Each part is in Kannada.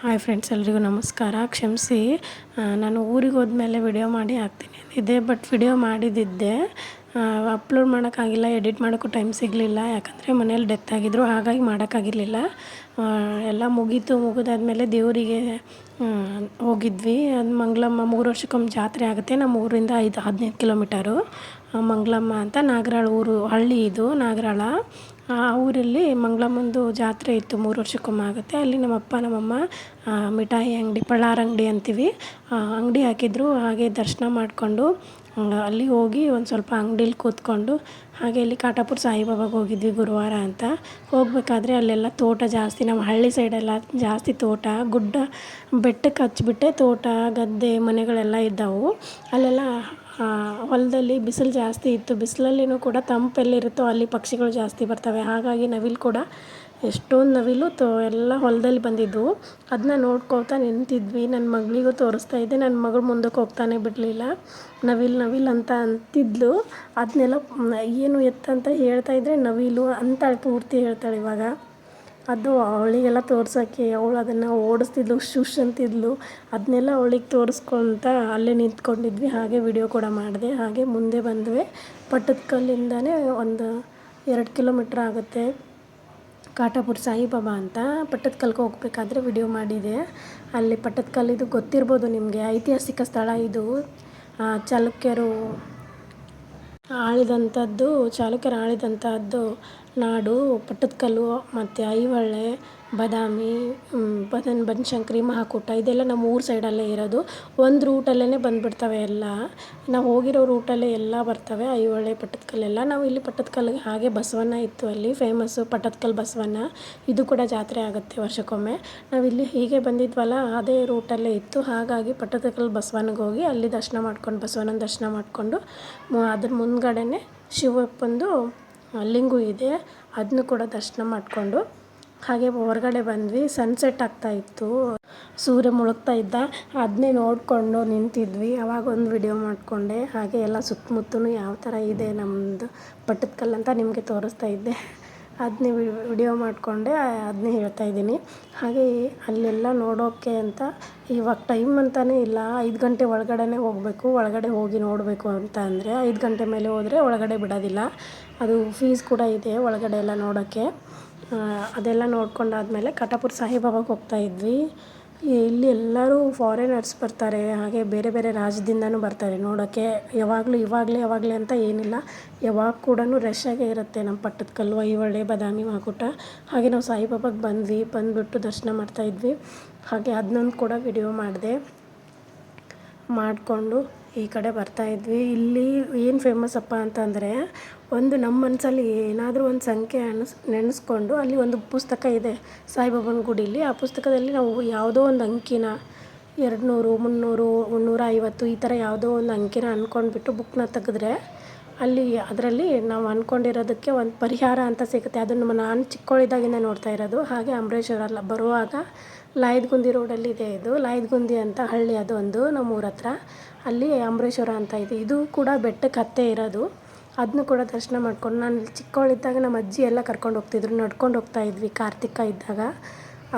ಹಾಯ್ ಫ್ರೆಂಡ್ಸ್, ಎಲ್ರಿಗೂ ನಮಸ್ಕಾರ. ಕ್ಷಮಿಸಿ, ನಾನು ಊರಿಗೆ ಹೋದ್ಮೇಲೆ ವಿಡಿಯೋ ಮಾಡಿ ಹಾಕ್ತೀನಿ ಅಂದಿದ್ದೆ. ಬಟ್ ವಿಡಿಯೋ ಮಾಡಿದ್ದೆ ಅಪ್ಲೋಡ್ ಮಾಡೋಕ್ಕಾಗಿಲ್ಲ, ಎಡಿಟ್ ಮಾಡೋಕ್ಕೂ ಟೈಮ್ ಸಿಗಲಿಲ್ಲ. ಯಾಕಂದರೆ ಮನೇಲಿ ಡೆತ್ ಆಗಿದ್ದರು, ಹಾಗಾಗಿ ಮಾಡೋಕ್ಕಾಗಿರಲಿಲ್ಲ. ಎಲ್ಲ ಮುಗಿದಾದ್ಮೇಲೆ ದೇವರಿಗೆ ಹೋಗಿದ್ವಿ. ಅದು ಮಂಗಳಮ್ಮ 3 ವರ್ಷಕ್ಕೊಮ್ಮೆ ಜಾತ್ರೆ ಆಗುತ್ತೆ. ನಮ್ಮ ಊರಿಂದ 15 ಕಿಲೋಮೀಟರು ಮಂಗಳಮ್ಮ ಅಂತ. ನಾಗರಾಳ ಊರು, ಹಳ್ಳಿ ಇದು ನಾಗರಾಳ. ಆ ಊರಲ್ಲಿ ಮಂಗಳಮ್ಮಂದು ಜಾತ್ರೆ ಇತ್ತು, 3 ವರ್ಷಕ್ಕೊಮ್ಮೆ ಆಗುತ್ತೆ. ಅಲ್ಲಿ ನಮ್ಮಪ್ಪ ನಮ್ಮಮ್ಮ ಮಿಠಾಯಿ ಅಂಗಡಿ, ಪಳ್ಳಾರ ಅಂಗಡಿ ಅಂತೀವಿ, ಅಂಗಡಿ ಹಾಕಿದ್ರು. ಹಾಗೆ ದರ್ಶನ ಮಾಡಿಕೊಂಡು ಅಲ್ಲಿ ಹೋಗಿ ಒಂದು ಸ್ವಲ್ಪ ಅಂಗಡೀಲಿ ಕೂತ್ಕೊಂಡು ಹಾಗೆ ಇಲ್ಲಿ ಕಾಟಾಪುರ ಸಾಯಿಬಾಬಾಗೆ ಹೋಗಿದ್ವಿ ಗುರುವಾರ ಅಂತ. ಹೋಗಬೇಕಾದ್ರೆ ಅಲ್ಲೆಲ್ಲ ತೋಟ ಜಾಸ್ತಿ, ನಮ್ಮ ಹಳ್ಳಿ ಸೈಡೆಲ್ಲ ಜಾಸ್ತಿ ತೋಟ, ಗುಡ್ಡ ಬೆಟ್ಟಕ್ಕೆ ಹಚ್ಚಿಬಿಟ್ಟೆ ತೋಟ, ಗದ್ದೆ, ಮನೆಗಳೆಲ್ಲ ಇದ್ದವು. ಅಲ್ಲೆಲ್ಲ ಹೊಲದಲ್ಲಿ ಬಿಸಿಲು ಜಾಸ್ತಿ ಇತ್ತು. ಬಿಸಿಲಲ್ಲಿನೂ ಕೂಡ ತಂಪೆಲ್ಲಿರುತ್ತೋ ಅಲ್ಲಿ ಪಕ್ಷಿಗಳು ಜಾಸ್ತಿ ಬರ್ತವೆ. ಹಾಗಾಗಿ ನವಿಲು ಕೂಡ ಎಷ್ಟೊಂದು ನವಿಲು ಎಲ್ಲ ಹೊಲದಲ್ಲಿ ಬಂದಿದ್ದವು. ಅದನ್ನ ನೋಡ್ಕೊಳ್ತಾ ನಿಂತಿದ್ವಿ. ನನ್ನ ಮಗಳಿಗೂ ತೋರಿಸ್ತಾ ಇದ್ದೆ. ನನ್ನ ಮಗಳು ಮುಂದಕ್ಕೆ ಹೋಗ್ತಾನೆ ಬಿಡಲಿಲ್ಲ. ನವಿಲು ಅಂತ ಅಂತಿದ್ಲು. ಅದನ್ನೆಲ್ಲ ಏನು ಎತ್ತಂತ ಹೇಳ್ತಾಯಿದ್ರೆ ನವಿಲು ಅಂತಾಳೆ, ಪೂರ್ತಿ ಹೇಳ್ತಾಳೆ ಇವಾಗ. ಅದು ಅವಳಿಗೆಲ್ಲ ತೋರ್ಸೋಕ್ಕೆ ಅವಳು ಅದನ್ನು ಓಡಿಸ್ತಿದ್ಲು, ಶುಶ್ ಅಂತಿದ್ಲು. ಅದನ್ನೆಲ್ಲ ಅವಳಿಗೆ ತೋರಿಸ್ಕೊತ ಅಲ್ಲೇ ನಿಂತ್ಕೊಂಡಿದ್ವಿ. ಹಾಗೆ ವಿಡಿಯೋ ಕೂಡ ಮಾಡಿದೆ. ಹಾಗೆ ಮುಂದೆ ಬಂದ್ವಿ. ಪಟ್ಟದಕಲ್ಲಿಂದನೇ ಒಂದು 2 ಕಿಲೋಮೀಟ್ರ್ ಆಗುತ್ತೆ ಕಾಟಾಪುರ ಸಾಯಿಬಾಬಾ ಅಂತ. ಪಟ್ಟದಕಲ್ಗೆ ಹೋಗ್ಬೇಕಾದ್ರೆ ವಿಡಿಯೋ ಮಾಡಿದೆ. ಅಲ್ಲಿ ಪಟ್ಟದಕಲ್ಲಿದು ಗೊತ್ತಿರ್ಬೋದು ನಿಮಗೆ, ಐತಿಹಾಸಿಕ ಸ್ಥಳ ಇದು. ಚಾಲುಕ್ಯರು ಆಳಿದಂಥದ್ದು ನಾಡು ಪಟ್ಟದಕಲ್ಲು. ಮತ್ತು ಐಹೊಳೆ, ಬಾದಾಮಿ, ಬನಶಂಕರಿ, ಮಹಾಕೂಟ ಇದೆಲ್ಲ ನಮ್ಮ ಊರು ಸೈಡಲ್ಲೇ ಇರೋದು. ಒಂದು ರೂಟಲ್ಲೇ ಬಂದುಬಿಡ್ತವೆ ಎಲ್ಲ. ನಾವು ಹೋಗಿರೋ ರೂಟಲ್ಲೇ ಎಲ್ಲ ಬರ್ತವೆ, ಐಹೊಳೆ, ಪಟ್ಟದಕಲ್ಲೆಲ್ಲ. ನಾವು ಇಲ್ಲಿ ಪಟ್ಟದಕಲ್ಲಿಗೆ ಹಾಗೆ ಬಸವಣ್ಣ ಇತ್ತು, ಅಲ್ಲಿ ಫೇಮಸ್ಸು ಪಟ್ಟದಕಲ್ಲು ಬಸವಣ್ಣ. ಇದು ಕೂಡ ಜಾತ್ರೆ ಆಗುತ್ತೆ ವರ್ಷಕ್ಕೊಮ್ಮೆ. ನಾವಿಲ್ಲಿ ಹೀಗೆ ಬಂದಿದ್ವಲ್ಲ, ಅದೇ ರೂಟಲ್ಲೇ ಇತ್ತು. ಹಾಗಾಗಿ ಪಟ್ಟದಕಲ್ಲು ಬಸವನಿಗೆ ಹೋಗಿ ಅಲ್ಲಿ ದರ್ಶನ ಮಾಡ್ಕೊಂಡು, ಬಸವಣ್ಣನ ದರ್ಶನ ಮಾಡಿಕೊಂಡು, ಅದ್ರ ಮುಂದ್ಗಡೆನೇ ಶಿವಪ್ಪಂದು ಲಿಂಗು ಇದೆ, ಅದನ್ನು ಕೂಡ ದರ್ಶನ ಮಾಡಿಕೊಂಡು ಹಾಗೆ ಹೊರಗಡೆ ಬಂದ್ವಿ. ಸನ್ಸೆಟ್ ಆಗ್ತಾಯಿತ್ತು, ಸೂರ್ಯ ಮುಳುಗ್ತಾ ಇದ್ದ. ಅದನ್ನೇ ನೋಡಿಕೊಂಡು ನಿಂತಿದ್ವಿ. ಅವಾಗ ಒಂದು ವಿಡಿಯೋ ಮಾಡಿಕೊಂಡೆ. ಹಾಗೆ ಎಲ್ಲ ಸುತ್ತಮುತ್ತಲೂ ಯಾವ ಥರ ಇದೆ ನಮ್ಮದು ಪಟ್ಟದಕಲ್ಲು ಅಂತ ನಿಮಗೆ ತೋರಿಸ್ತಾ ಇದ್ದೆ. ಅದನ್ನೇ ವಿಡಿಯೋ ಮಾಡಿಕೊಂಡೆ, ಅದನ್ನೇ ಹೇಳ್ತಾಯಿದ್ದೀನಿ. ಹಾಗೆ ಅಲ್ಲೆಲ್ಲ ನೋಡೋಕ್ಕೆ ಅಂತ ಇವಾಗ ಟೈಮ್ ಅಂತಲೇ ಇಲ್ಲ. 5 ಗಂಟೆ ಒಳಗಡೆ ಹೋಗಬೇಕು. ಒಳಗಡೆ ಹೋಗಿ ನೋಡಬೇಕು ಅಂತ ಅಂದರೆ 5 ಗಂಟೆ ಮೇಲೆ ಹೋದರೆ ಒಳಗಡೆ ಬಿಡೋದಿಲ್ಲ. ಅದು ಫೀಸ್ ಕೂಡ ಇದೆ ಒಳಗಡೆ ಎಲ್ಲ ನೋಡೋಕ್ಕೆ. ಅದೆಲ್ಲ ನೋಡ್ಕೊಂಡಾದ್ಮೇಲೆ ಕಾಟಾಪುರ ಸಾಯಿಬಾಬಾಗೆ ಹೋಗ್ತಾಯಿದ್ವಿ. ಇಲ್ಲಿ ಎಲ್ಲರೂ ಫಾರಿನರ್ಸ್ ಬರ್ತಾರೆ, ಹಾಗೆ ಬೇರೆ ಬೇರೆ ರಾಜ್ಯದಿಂದನೂ ಬರ್ತಾರೆ ನೋಡೋಕ್ಕೆ. ಇವಾಗಲೇ ಅಂತ ಏನಿಲ್ಲ, ಯಾವಾಗ ಕೂಡ ರಶ್ ಆಗೇ ಇರುತ್ತೆ ನಮ್ಮ ಪಟ್ಟದಕಲ್ಲು, ಐಹೊಳೆ, ಬಾದಾಮಿ, ಮಹಾಕೂಟ. ಹಾಗೆ ನಾವು ಸಾಯಿಬಾಬಾಗೆ ಬಂದುಬಿಟ್ಟು ದರ್ಶನ ಮಾಡ್ತಾಯಿದ್ವಿ. ಹಾಗೆ ಅದನ್ನೊಂದು ಕೂಡ ವಿಡಿಯೋ ಮಾಡಿಕೊಂಡು ಈ ಕಡೆ ಬರ್ತಾಯಿದ್ವಿ. ಇಲ್ಲಿ ಏನು ಫೇಮಸ್ಸಪ್ಪ ಅಂತಂದರೆ, ಒಂದು ನಮ್ಮ ಮನಸ್ಸಲ್ಲಿ ಏನಾದರೂ ಒಂದು ಸಂಖ್ಯೆ ನೆನೆಸ್ಕೊಂಡು ಅಲ್ಲಿ ಒಂದು ಪುಸ್ತಕ ಇದೆ ಸಾಯಿಬಾಬಾನ ಗುಡೀಲಿ. ಆ ಪುಸ್ತಕದಲ್ಲಿ ನಾವು ಯಾವುದೋ ಒಂದು ಅಂಕಿನ 200, 300, 350 ಈ ಥರ ಯಾವುದೋ ಒಂದು ಅಂಕಿನ ಅಂದ್ಕೊಂಡ್ಬಿಟ್ಟು ಬುಕ್ನ ತೆಗೆದ್ರೆ ಅಲ್ಲಿ ಅದರಲ್ಲಿ ನಾವು ಅಂದ್ಕೊಂಡಿರೋದಕ್ಕೆ ಒಂದು ಪರಿಹಾರ ಅಂತ ಸಿಗುತ್ತೆ. ಅದನ್ನು ನಾನು ಚಿಕ್ಕವಳಿದ್ದಾಗಿಂದ ನೋಡ್ತಾ ಇರೋದು. ಹಾಗೆ ಅಂಬರೀಷವರೆಲ್ಲ ಬರುವಾಗ ಲಾಯದಗುಂದಿ ರೋಡಲ್ಲಿ ಇದೆ ಇದು. ಲಾಯದಗುಂದಿ ಅಂತ ಹಳ್ಳಿ, ಅದು ಒಂದು ನಮ್ಮ ಊರ ಹತ್ರ. ಅಲ್ಲಿ ಅಂಬರೀಷವರ ಅಂತ ಇದೆ. ಇದು ಕೂಡ ಬೆಟ್ಟಕ್ಕೆ ಹತ್ತೇ ಇರೋದು. ಅದನ್ನು ಕೂಡ ದರ್ಶನ ಮಾಡ್ಕೊಂಡು, ನಾನು ಚಿಕ್ಕವಳಿದ್ದಾಗ ನಮ್ಮ ಅಜ್ಜಿ ಎಲ್ಲ ಕರ್ಕೊಂಡು ಹೋಗ್ತಿದ್ರು, ನಡ್ಕೊಂಡು ಹೋಗ್ತಾಯಿದ್ವಿ ಕಾರ್ತಿಕ ಇದ್ದಾಗ.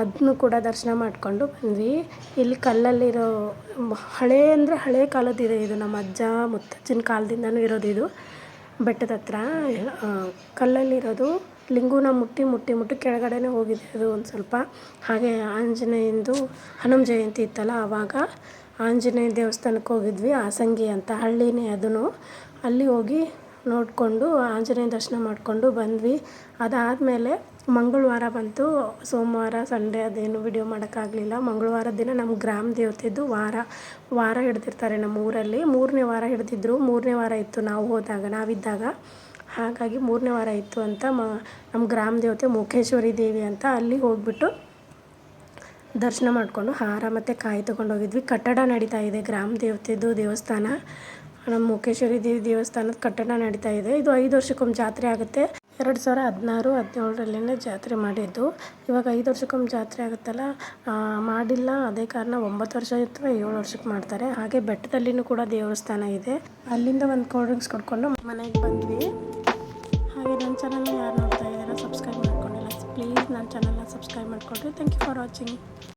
ಅದನ್ನು ಕೂಡ ದರ್ಶನ ಮಾಡಿಕೊಂಡು ಬಂದ್ವಿ. ಇಲ್ಲಿ ಕಲ್ಲಲ್ಲಿರೋ ಹಳೆ ಕಾಲದಿದೆ ಇದು. ನಮ್ಮ ಅಜ್ಜ ಮುತ್ತಜ್ಜನ ಕಾಲದಿಂದನೂ ಇರೋದು ಇದು. ಬೆಟ್ಟದ ಹತ್ರ ಕಲ್ಲಲ್ಲಿರೋದು. ಲಿಂಗುನ ಮುಟ್ಟಿ ಕೆಳಗಡೆನೇ ಹೋಗಿದೆ ಅದು ಒಂದು ಸ್ವಲ್ಪ. ಹಾಗೆ ಆಂಜನೇಯಂದು ಹನುಮ ಜಯಂತಿ ಇತ್ತಲ್ಲ, ಆವಾಗ ಆಂಜನೇಯ ದೇವಸ್ಥಾನಕ್ಕೆ ಹೋಗಿದ್ವಿ. ಆಸಂಗಿ ಅಂತ ಹಳ್ಳಿನೇ ಅದೂ. ಅಲ್ಲಿ ಹೋಗಿ ನೋಡಿಕೊಂಡು ಆಂಜನೇಯ ದರ್ಶನ ಮಾಡಿಕೊಂಡು ಬಂದ್ವಿ. ಅದಾದಮೇಲೆ ಮಂಗಳವಾರ ಬಂತು. ಸೋಮವಾರ, ಸಂಡೇ ಅದೇನು ವಿಡಿಯೋ ಮಾಡೋಕ್ಕಾಗಲಿಲ್ಲ. ಮಂಗಳವಾರದ ದಿನ ನಮ್ಮ ಗ್ರಾಮ ದೇವತೆದು ವಾರ ಹಿಡ್ದಿರ್ತಾರೆ ನಮ್ಮ ಊರಲ್ಲಿ. 3ನೇ ವಾರ ಹಿಡ್ದಿದ್ರು. 3ನೇ ವಾರ ಇತ್ತು ನಾವಿದ್ದಾಗ. ಹಾಗಾಗಿ 3ನೇ ವಾರ ಇತ್ತು ಅಂತ ನಮ್ಮ ಗ್ರಾಮ ದೇವತೆ ಮುಖೇಶ್ವರಿ ದೇವಿ ಅಂತ. ಅಲ್ಲಿ ಹೋಗ್ಬಿಟ್ಟು ದರ್ಶನ ಮಾಡಿಕೊಂಡು ಹಾರ ಮತ್ತು ಕಾಯಿ ತೊಗೊಂಡೋಗಿದ್ವಿ. ಕಟ್ಟಡ ನಡೀತಾ ಇದೆ ಗ್ರಾಮ ದೇವತೆದು ದೇವಸ್ಥಾನ. ನಮ್ಮ ಮುಖೇಶ್ವರಿ ದೇವಿ ದೇವಸ್ಥಾನದ ಕಟ್ಟಡ ನಡೀತಾ ಇದೆ. ಇದು 5 ವರ್ಷಕ್ಕೊಮ್ಮೆ ಜಾತ್ರೆ ಆಗುತ್ತೆ. 2016, 17ರಲ್ಲೇ ಜಾತ್ರೆ ಮಾಡಿದ್ದು. ಇವಾಗ 5 ವರ್ಷಕ್ಕೊಮ್ಮೆ ಜಾತ್ರೆ ಆಗುತ್ತಲ್ಲ, ಮಾಡಿಲ್ಲ. ಅದೇ ಕಾರಣ 9 ವರ್ಷ ಅಥವಾ 7 ವರ್ಷಕ್ಕೆ ಮಾಡ್ತಾರೆ. ಹಾಗೆ ಬೆಟ್ಟದಲ್ಲಿನೂ ಕೂಡ ದೇವಸ್ಥಾನ ಇದೆ. ಅಲ್ಲಿಂದ ಒಂದು ಕೋಲ್ಡ್ ಡ್ರಿಂಕ್ಸ್ ಕೊಡ್ಕೊಂಡು ಮನೆಗೆ ಬಂದ್ವಿ. ಹಾಗೆ ನನ್ನ ಚಾನಲ್ನ ಯಾರು ನೋಡ್ತಾ ಇದ್ದೀರಾ, ಸಬ್ಸ್ಕ್ರೈಬ್ ಮಾಡ್ಕೊಂಡಿಲ್ಲ, ಪ್ಲೀಸ್ ನನ್ನ ಚಾನಲ್ನ ಸಬ್ಸ್ಕ್ರೈಬ್ ಮಾಡಿಕೊಡ್ರಿ. Thank you for watching.